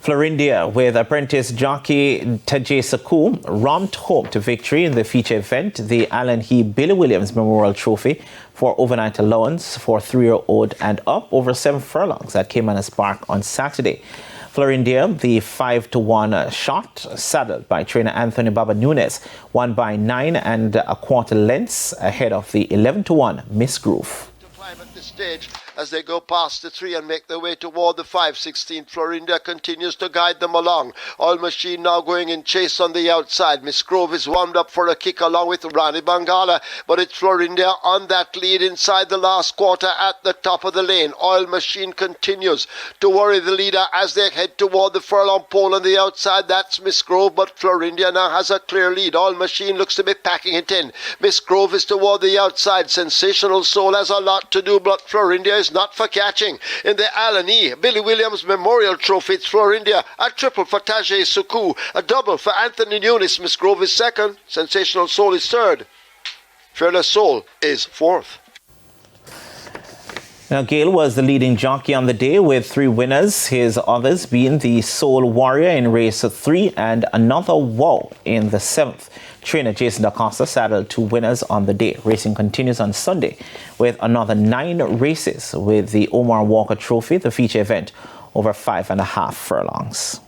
Florindia, with apprentice jockey TVJ Saku, romped home to victory in the feature event, the Alan He Billy Williams Memorial Trophy for overnight allowance for 3-year-old and up over 7 furlongs at Caymanas Park on Saturday. Florindia, the 5-1 shot, saddled by trainer Anthony Baba Nunes, won by 9 1/4 lengths ahead of the 11-1 Miss Groove. At this stage, as they go past the 3 and make their way toward the 5-16, Florindia continues to guide them along. Oil Machine now going in chase on the outside. Miss Grove is warmed up for a kick along with Rani Bangala, but it's Florindia on that lead inside the last quarter at the top of the lane. Oil Machine continues to worry the leader as they head toward the furlong pole on the outside. That's Miss Grove, but Florindia now has a clear lead. Oil Machine looks to be packing it in. Miss Grove is toward the outside. Sensational Soul has a lot to do, but Florindia is not for catching. In the Alan E. Billy Williams Memorial Trophy, it's Florindia, a triple for TVJ Saku, a double for Anthony Nunes. Miss Grove is second, Sensational Soul is third, Fearless Soul is fourth. Now, Gale was the leading jockey on the day with 3 winners, his others being the Soul Warrior in race 3 and Another Wow in the 7th. Trainer Jason DaCosta saddled 2 winners on the day. Racing continues on Sunday with another 9 races with the Omar Walker Trophy, the feature event, over 5.5 furlongs.